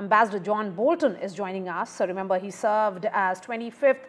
Ambassador John Bolton is joining us. So remember, he served as 25th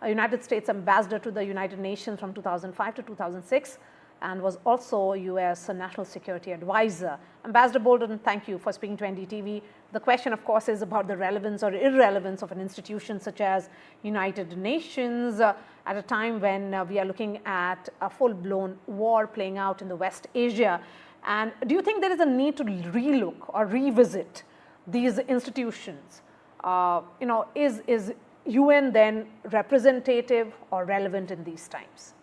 United States Ambassador to the United Nations from 2005 to 2006 and was also U.S. National Security Advisor. Ambassador Bolton, thank you for speaking to NDTV. The question, of course, is about the relevance or irrelevance of an institution such as United Nations at a time when we are looking at a full-blown war playing out in the West Asia. And do you think there is a need to relook or revisit these institutions? Is UN then representative or relevant in these times?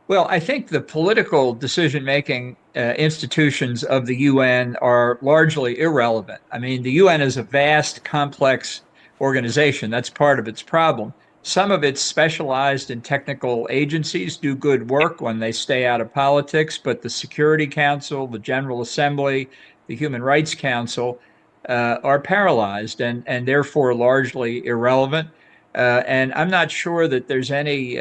Well, I think the political decision-making institutions of the UN are largely irrelevant. I mean, the UN is a vast, complex organization. That's part of its problem. Some of its specialized and technical agencies do good work when they stay out of politics, but the Security Council, the General Assembly, the Human Rights Council are paralyzed and therefore largely irrelevant. And I'm not sure that there's any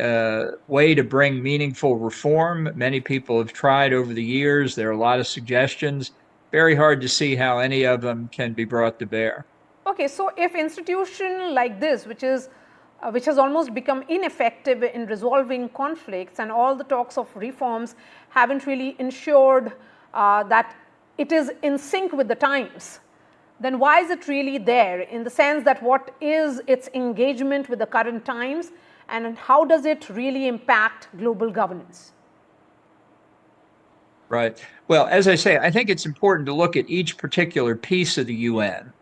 way to bring meaningful reform. Many people have tried over the years. There are a lot of suggestions. Very hard to see how any of them can be brought to bear. Okay, so if institution like this, which has almost become ineffective in resolving conflicts, and all the talks of reforms haven't really ensured that it is in sync with the times, then why is it really there, in the sense that what is its engagement with the current times and how does it really impact global governance? Right. Well, as I say, I think it's important to look at each particular piece of the UN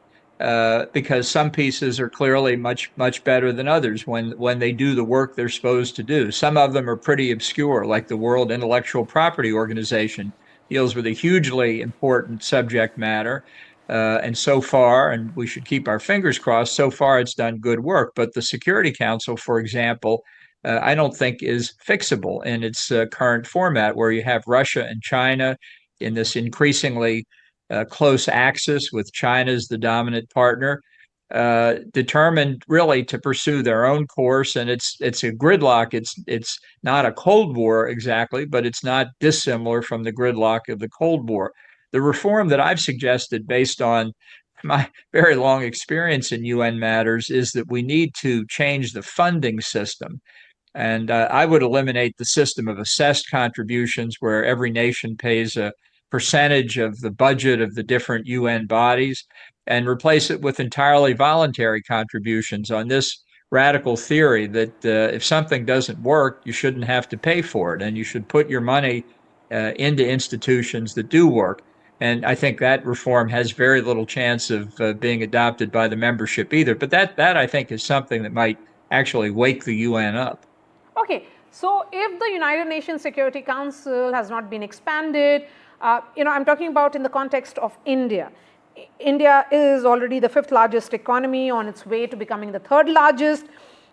because some pieces are clearly much better than others when they do the work they're supposed to do. Some of them are pretty obscure, like the World Intellectual Property Organization deals with a hugely important subject matter. And so far, and we should keep our fingers crossed, so far it's done good work. But the Security Council, for example, I don't think is fixable in its current format, where you have Russia and China in this increasingly close axis, with China as the dominant partner, determined really to pursue their own course. And it's a gridlock. It's not a Cold War exactly, but it's not dissimilar from the gridlock of the Cold War. The reform that I've suggested, based on my very long experience in UN matters, is that we need to change the funding system. And I would eliminate the system of assessed contributions, where every nation pays a percentage of the budget of the different UN bodies, and replace it with entirely voluntary contributions on this radical theory that if something doesn't work, you shouldn't have to pay for it, and you should put your money into institutions that do work. And I think that reform has very little chance of being adopted by the membership either. But that I think is something that might actually wake the UN up. Okay, so if the United Nations Security Council has not been expanded, I'm talking about in the context of India. India is already the 5th largest economy, on its way to becoming the 3rd largest.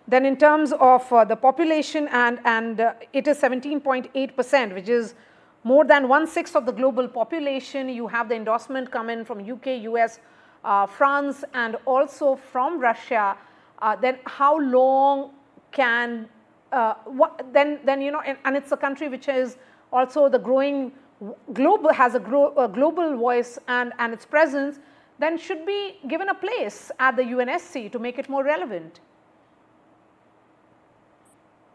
Then in terms of the population, and it is 17.8%, which is more than 1/6 of the global population. You have the endorsement coming from UK, US, France, and also from Russia. Then how long can and it's a country which is also the growing global, has a global voice and its presence, then should be given a place at the UNSC to make it more relevant.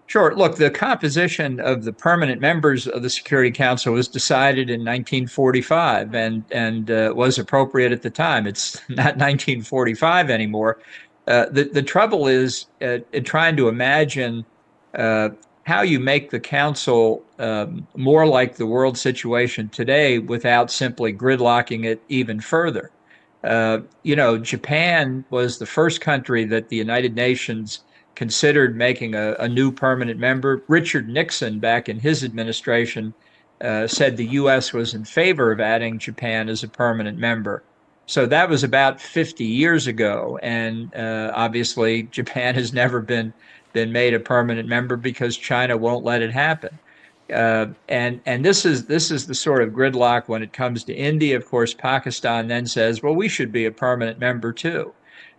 Sure. Look, the composition of the permanent members of the Security Council was decided in 1945 and was appropriate at the time. It's not 1945 anymore. The trouble is in trying to imagine how you make the council more like the world situation today without simply gridlocking it even further. Japan was the first country that the United Nations considered making a new permanent member. Richard Nixon, back in his administration, said the U.S. was in favor of adding Japan as a permanent member. So that was about 50 years ago, and obviously Japan has never been made a permanent member because China won't let it happen. And this is the sort of gridlock when it comes to India. Of course, Pakistan then says, well, we should be a permanent member too.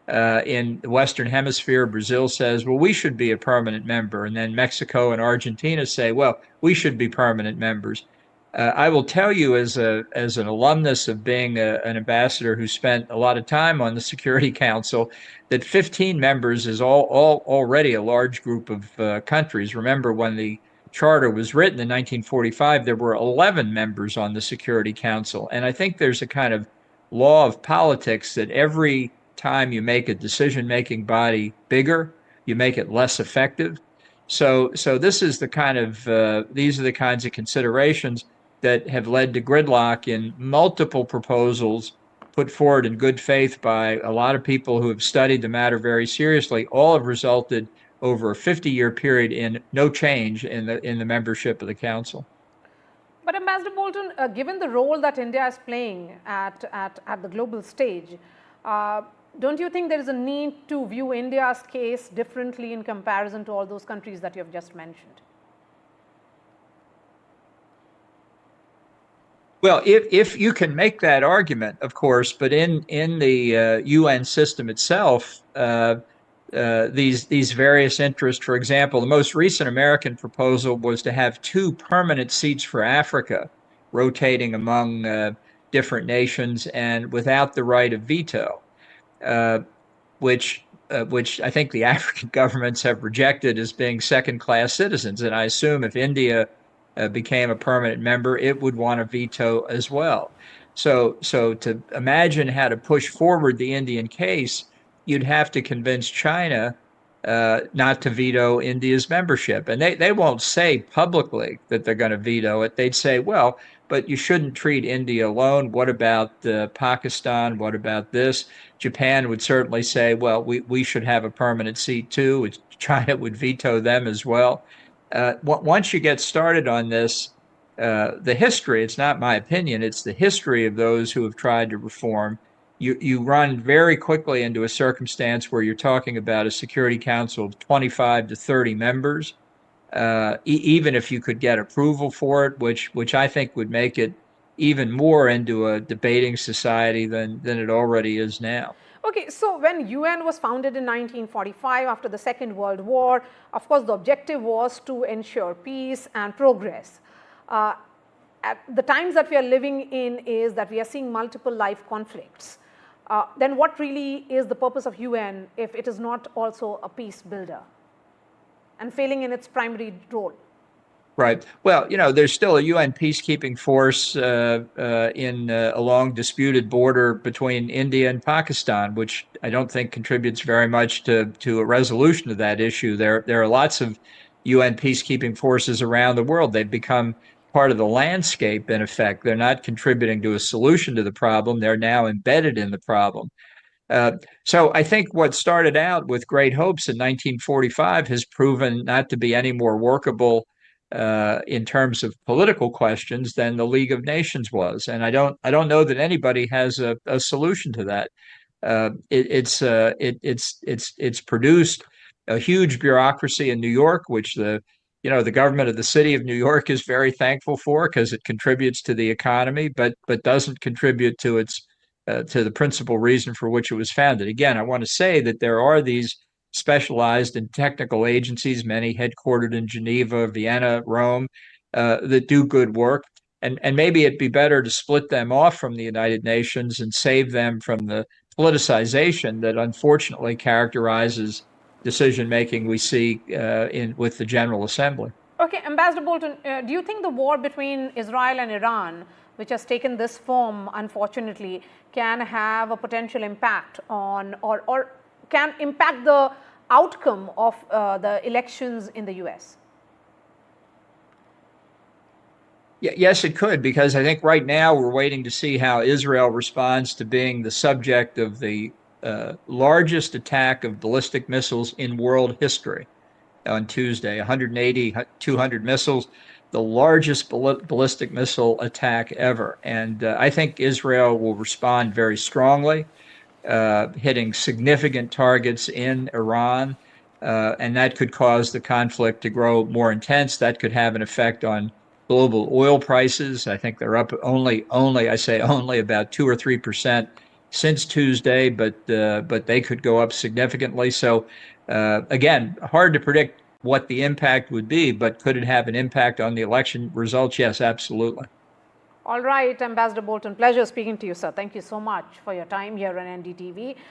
In the Western Hemisphere, Brazil says, well, we should be a permanent member. And then Mexico and Argentina say, well, we should be permanent members. I will tell you, as an alumnus of being an ambassador who spent a lot of time on the Security Council, that 15 members is all already a large group of countries. Remember, when the charter was written in 1945, there were 11 members on the Security Council, and I think there's a kind of law of politics that every time you make a decision-making body bigger, you make it less effective. So this is the kind of these are the kinds of considerations that have led to gridlock in multiple proposals put forward in good faith by a lot of people who have studied the matter very seriously. All have resulted over a 50-year period in no change in the membership of the council. But Ambassador Bolton, given the role that India is playing at the global stage, don't you think there is a need to view India's case differently in comparison to all those countries that you have just mentioned? Well, if you can make that argument, of course, but in the UN system itself, these various interests, for example, the most recent American proposal was to have 2 permanent seats for Africa, rotating among different nations and without the right of veto, which I think the African governments have rejected as being second-class citizens. And I assume if India became a permanent member, it would want a veto as well. So to imagine how to push forward the Indian case, you'd have to convince China not to veto India's membership. And they won't say publicly that they're going to veto it. They'd say, well, but you shouldn't treat India alone. What about Pakistan? What about this? Japan would certainly say, well, we should have a permanent seat too. China would veto them as well. Once you get started on this, the history, it's not my opinion, it's the history of those who have tried to reform. You run very quickly into a circumstance where you're talking about a Security Council of 25 to 30 members, even if you could get approval for it, which I think would make it even more into a debating society than it already is now. Okay, so when UN was founded in 1945 after the Second World War, of course, the objective was to ensure peace and progress. At the times that we are living in is that we are seeing multiple life conflicts. Then what really is the purpose of UN if it is not also a peace builder and failing in its primary role? Right. Well, there's still a UN peacekeeping force in a long disputed border between India and Pakistan, which I don't think contributes very much to a resolution of that issue. There are lots of UN peacekeeping forces around the world. They've become part of the landscape, in effect. They're not contributing to a solution to the problem. They're now embedded in the problem. So I think what started out with great hopes in 1945 has proven not to be any more workable in terms of political questions than the League of Nations was, and I don't know that anybody has a solution to that. It's produced a huge bureaucracy in New York, which the government of the city of New York is very thankful for because it contributes to the economy, but doesn't contribute to to the principal reason for which it was founded. Again, I want to say that there are these specialized and technical agencies, many headquartered in Geneva, Vienna, Rome, that do good work. And maybe it'd be better to split them off from the United Nations and save them from the politicization that unfortunately characterizes decision-making we see with the General Assembly. Okay, Ambassador Bolton, do you think the war between Israel and Iran, which has taken this form, unfortunately, can have a potential impact on or can impact the outcome of the elections in the US? Yes, it could, because I think right now we're waiting to see how Israel responds to being the subject of the largest attack of ballistic missiles in world history on Tuesday. 180, 200 missiles, the largest ballistic missile attack ever. And I think Israel will respond very strongly, hitting significant targets in Iran, and that could cause the conflict to grow more intense. That could have an effect on global oil prices. I think they're up only about 2 or 3% since Tuesday, but they could go up significantly. So again, hard to predict what the impact would be, but could it have an impact on the election results? Yes, absolutely. All right, Ambassador Bolton, pleasure speaking to you, sir. Thank you so much for your time here on NDTV.